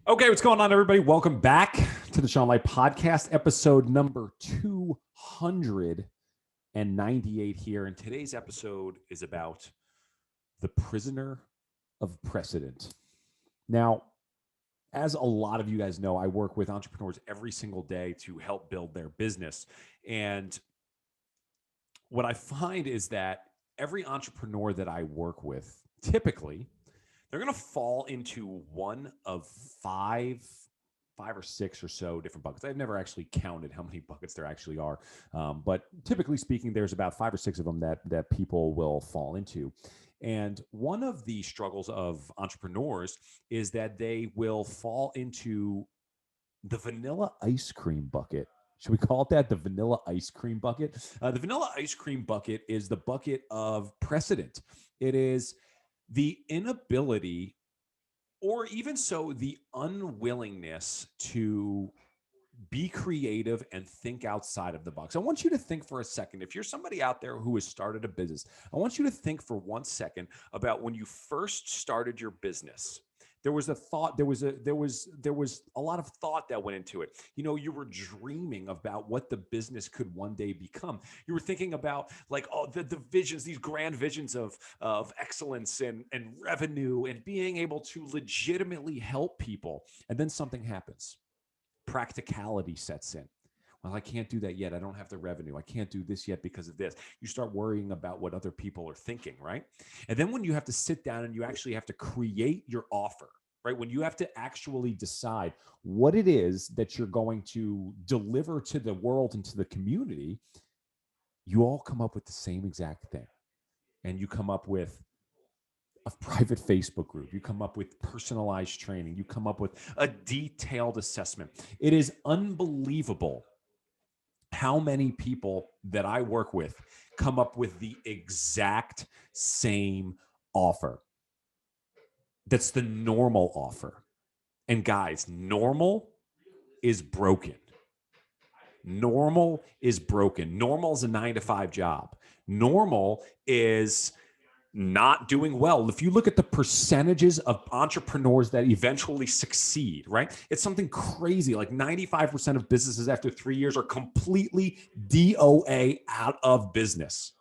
Okay, what's going on, everybody? Welcome back to the Sean Light Podcast, episode number 298 here. And today's episode is about the prisoner of precedent. Now, as a lot of you guys know, I work with entrepreneurs every single day to help build their business. And what I find is that every entrepreneur that I work with, typically, they're going to fall into one of five or six or so different buckets. I've never actually counted how many buckets there actually are, but typically speaking, there's about five or six of them that people will fall into. And one of the struggles of entrepreneurs is that they will fall into the vanilla ice cream bucket. Should we call it that? The vanilla ice cream bucket? The vanilla ice cream bucket is the bucket of precedent. It is the inability, or even so, the unwillingness to be creative and think outside of the box. I want you to think for a second. If you're somebody out there who has started a business, I want you to think for 1 second about when you first started your business. There was a thought, there was a lot of thought that went into it. You know, you were dreaming about what the business could one day become. You were thinking about like the visions, these grand visions of excellence and revenue and being able to legitimately help people. And then something happens. Practicality sets in. Well, I can't do that yet. I don't have the revenue. I can't do this yet because of this. You start worrying about what other people are thinking, right? And then when you have to sit down and you actually have to create your offer, right? When you have to actually decide what it is that you're going to deliver to the world and to the community, you all come up with the same exact thing. And you come up with a private Facebook group. You come up with personalized training. You come up with a detailed assessment. It is unbelievable how many people that I work with come up with the exact same offer. That's the normal offer. And guys, normal is broken. Normal is broken. Normal is a 9-to-5 job. Normal is not doing well. If you look at the percentages of entrepreneurs that eventually succeed, right? It's something crazy. Like 95% of businesses after 3 years are completely DOA, out of business,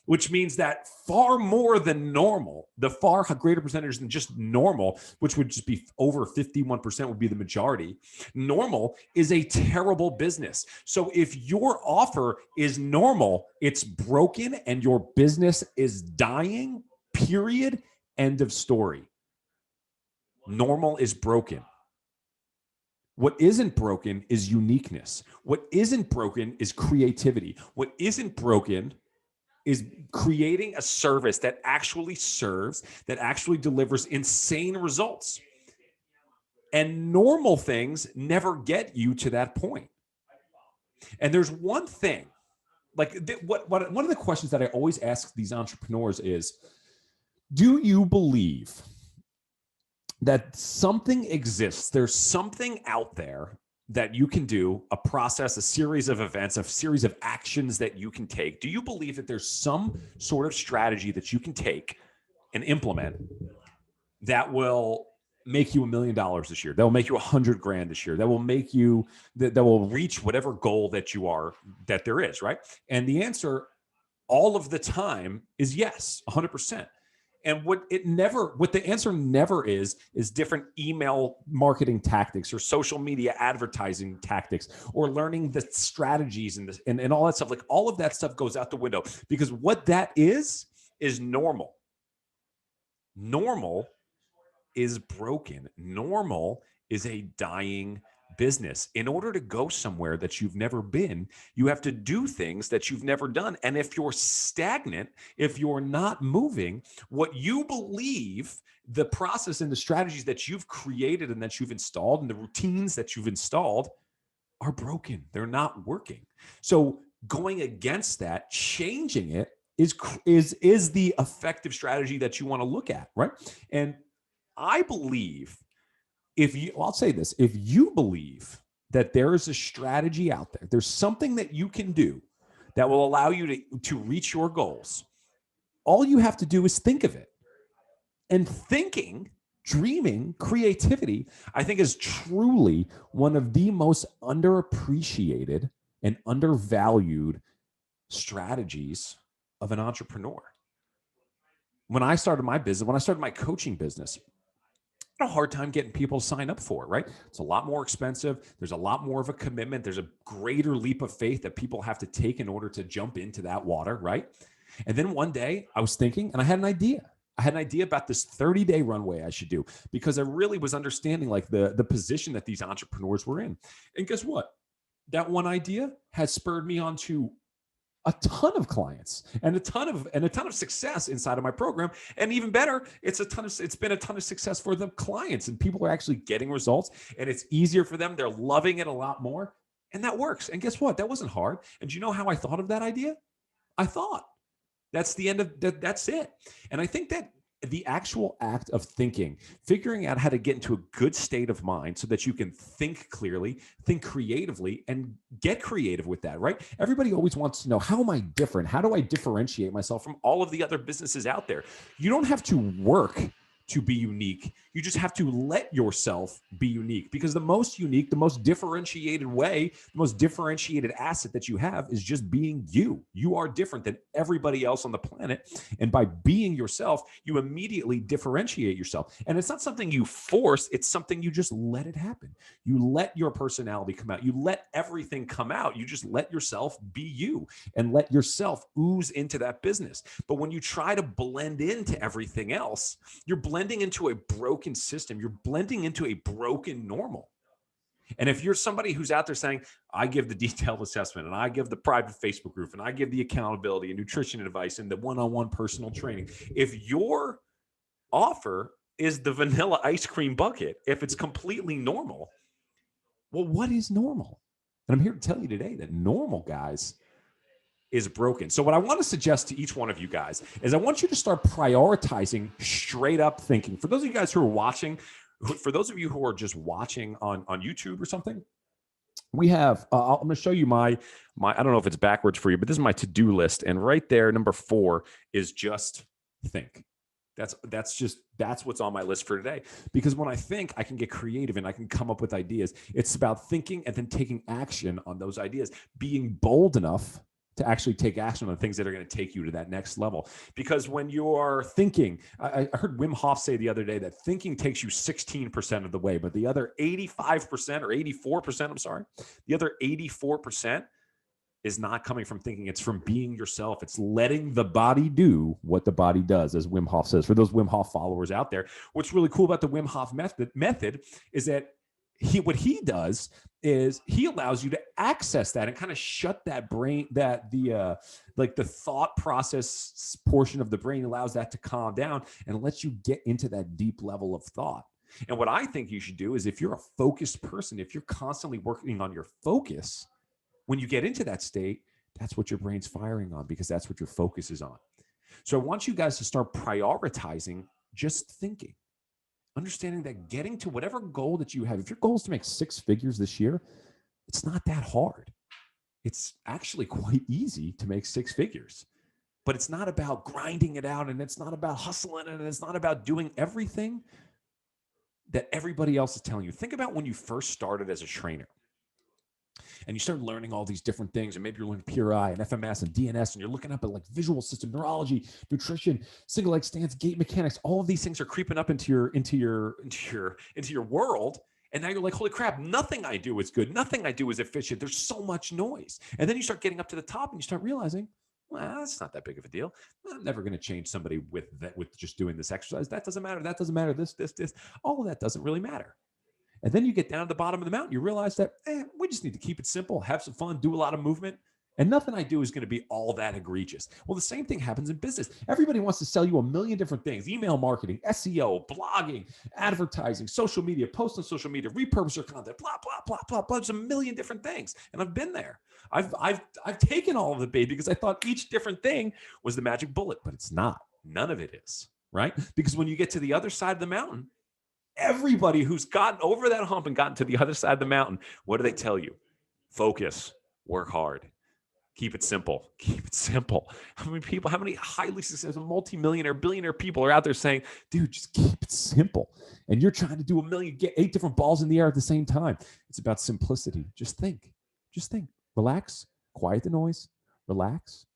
which means that far more than normal, the far greater percentage than just normal, which would just be over 51% would be the majority. Normal is a terrible business. So if your offer is normal, it's broken and your business is dying, period, end of story. Normal is broken. What isn't broken is uniqueness. What isn't broken is creativity. What isn't broken is creating a service that actually serves, that actually delivers insane results. And normal things never get you to that point. And there's one thing, like one of the questions that I always ask these entrepreneurs is, do you believe that something exists? There's something out there that you can do, a process, a series of events, a series of actions that you can take. Do you believe that there's some sort of strategy that you can take and implement that will make you $1 million this year, that will make you 100 grand this year, that will make you, that will reach whatever goal that you are, that there is, right? And the answer all of the time is yes, 100%. And what the answer never is different email marketing tactics or social media advertising tactics or learning the strategies and all that stuff. Like all of that stuff goes out the window, because what that is normal. Normal is broken. Normal is a dying business. In order to go somewhere that you've never been, you have to do things that you've never done. And if you're stagnant, if you're not moving, what you believe, the process and the strategies that you've created and that you've installed and the routines that you've installed are broken. They're not working. So going against that, changing it is the effective strategy that you want to look at, right? And I believe I'll say this, if you believe that there is a strategy out there, there's something that you can do that will allow you to reach your goals, all you have to do is think of it. And thinking dreaming, creativity, I think is truly one of the most underappreciated and undervalued strategies of an entrepreneur. When I started my business, when I started my coaching business, I had a hard time getting people to sign up for it, right? It's a lot more expensive. There's a lot more of a commitment. There's a greater leap of faith that people have to take in order to jump into that water, right? And then one day I was thinking, and I had an idea. I had an idea about this 30-day runway I should do, because I really was understanding like the position that these entrepreneurs were in. And guess what? That one idea has spurred me on to a ton of clients and a ton of success inside of my program. And even better, it's been a ton of success for the clients, and people are actually getting results, and it's easier for them. They're loving it a lot more. And that works. And guess what? That wasn't hard. And do you know how I thought of that idea? I thought that's the end of that. That's it. And I think that the actual act of thinking, figuring out how to get into a good state of mind so that you can think clearly, think creatively, and get creative with that, right? Everybody always wants to know, how am I different? How do I differentiate myself from all of the other businesses out there? You don't have to work to be unique. You just have to let yourself be unique, because the most unique, the most differentiated way, the most differentiated asset that you have is just being you. You are different than everybody else on the planet. And by being yourself, you immediately differentiate yourself. And it's not something you force. It's something you just let it happen. You let your personality come out. You let everything come out. You just let yourself be you and let yourself ooze into that business. But when you try to blend into everything else, you're blending into a broken system. You're blending into a broken normal. And if you're somebody who's out there saying, I give the detailed assessment, and I give the private Facebook group, and I give the accountability and nutrition advice and the one-on-one personal training, if your offer is the vanilla ice cream bucket, if it's completely normal, well, what is normal? And I'm here to tell you today that normal, guys, is broken. So what I want to suggest to each one of you guys is I want you to start prioritizing straight up thinking. For those of you guys who are watching, for those of you who are just watching on YouTube or something, we have, I'm going to show you my, I don't know if it's backwards for you, but this is my to-do list. And right there, number 4 is just think. That's what's on my list for today. Because when I think, I can get creative and I can come up with ideas. It's about thinking and then taking action on those ideas, being bold enough to actually take action on things that are going to take you to that next level. Because when you are thinking, I heard Wim Hof say the other day that thinking takes you 16% of the way, but the other 85% or 84%, I'm sorry, the other 84% is not coming from thinking. It's from being yourself. It's letting the body do what the body does, as Wim Hof says. For those Wim Hof followers out there, what's really cool about the Wim Hof method is that what he does is he allows you to access that and kind of shut that brain, like the thought process portion of the brain, allows that to calm down and lets you get into that deep level of thought. And what I think you should do is, if you're a focused person, if you're constantly working on your focus, when you get into that state, that's what your brain's firing on, because that's what your focus is on. So I want you guys to start prioritizing just thinking. Understanding that getting to whatever goal that you have, if your goal is to make 6 figures this year, it's not that hard. It's actually quite easy to make 6 figures, but it's not about grinding it out, and it's not about hustling, and it's not about doing everything that everybody else is telling you. Think about when you first started as a trainer and you start learning all these different things, and maybe you're learning PRI and FMS and DNS, and you're looking up at like visual system, neurology, nutrition, single leg stance, gait mechanics. All of these things are creeping up into your world. And now you're like, holy crap, nothing I do is good. Nothing I do is efficient. There's so much noise. And then you start getting up to the top and you start realizing, well, that's not that big of a deal. I'm never going to change somebody with just doing this exercise. That doesn't matter. That doesn't matter. This. All of that doesn't really matter. And then you get down to the bottom of the mountain. You realize that we just need to keep it simple, have some fun, do a lot of movement. And nothing I do is going to be all that egregious. Well, the same thing happens in business. Everybody wants to sell you a million different things: email marketing, SEO, blogging, advertising, social media, post on social media, repurpose your content, blah, blah, blah, blah, blah. There's a million different things. And I've been there. I've taken all of the bait because I thought each different thing was the magic bullet, but it's not. None of it is, right? Because when you get to the other side of the mountain, everybody who's gotten over that hump and gotten to the other side of the mountain, what do they tell you? Focus, work hard, Keep it simple. Keep it simple. How many highly successful multimillionaire, billionaire people are out there saying, dude, just keep it simple. And you're trying to do get 8 different balls in the air at the same time. It's about simplicity. Just think. Relax, quiet the noise, relax,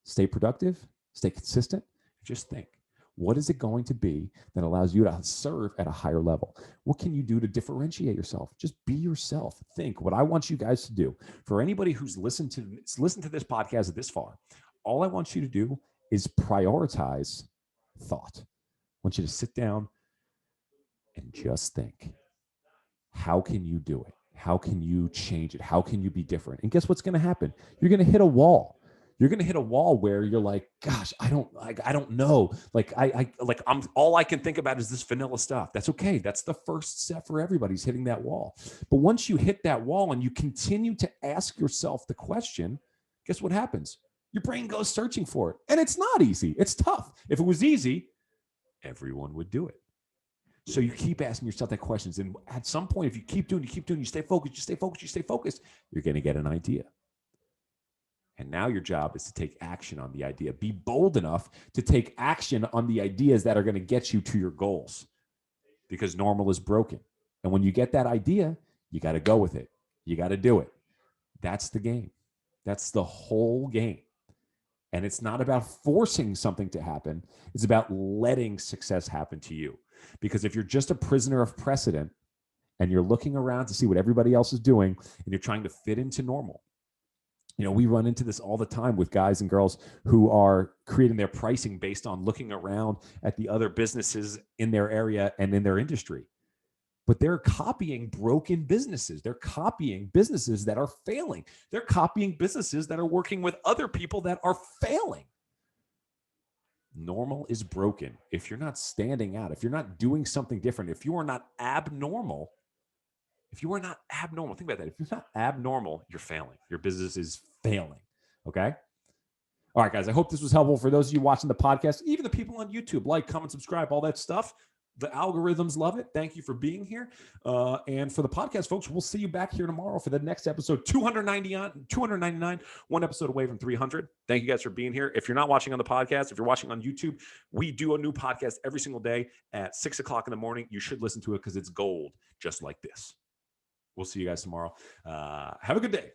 stay productive, stay consistent. Just think. What is it going to be that allows you to serve at a higher level? What can you do to differentiate yourself? Just be yourself. Think. What I want you guys to do, for anybody who's listened to this podcast this far, all I want you to do is prioritize thought. I want you to sit down and just think. How can you do it? How can you change it? How can you be different? And guess what's going to happen? You're going to hit a wall. You're going to hit a wall where you're like, gosh, I don't know. I'm all I can think about is this vanilla stuff. That's okay. That's the first step for everybody's hitting that wall. But once you hit that wall and you continue to ask yourself the question, guess what happens? Your brain goes searching for it. And it's not easy. It's tough. If it was easy, everyone would do it. So you keep asking yourself that questions. And at some point, if you keep doing, you stay focused, you're going to get an idea. And now your job is to take action on the idea. Be bold enough to take action on the ideas that are going to get you to your goals, because normal is broken. And when you get that idea, you got to go with it. You got to do it. That's the game. That's the whole game. And it's not about forcing something to happen. It's about letting success happen to you. Because if you're just a prisoner of precedent and you're looking around to see what everybody else is doing and you're trying to fit into normal, we run into this all the time with guys and girls who are creating their pricing based on looking around at the other businesses in their area and in their industry. But they're copying broken businesses. They're copying businesses that are failing. They're copying businesses that are working with other people that are failing. Normal is broken. If you're not standing out, if you're not doing something different, if you are not abnormal, think about that. If you're not abnormal, you're failing. Your business is failing. Okay? All right, guys. I hope this was helpful for those of you watching the podcast, even the people on YouTube. Like, comment, subscribe, all that stuff. The algorithms love it. Thank you for being here. And for the podcast, folks, we'll see you back here tomorrow for the next episode, 299, one episode away from 300. Thank you guys for being here. If you're not watching on the podcast, if you're watching on YouTube, we do a new podcast every single day at 6 o'clock in the morning. You should listen to it because it's gold, just like this. We'll see you guys tomorrow. Have a good day.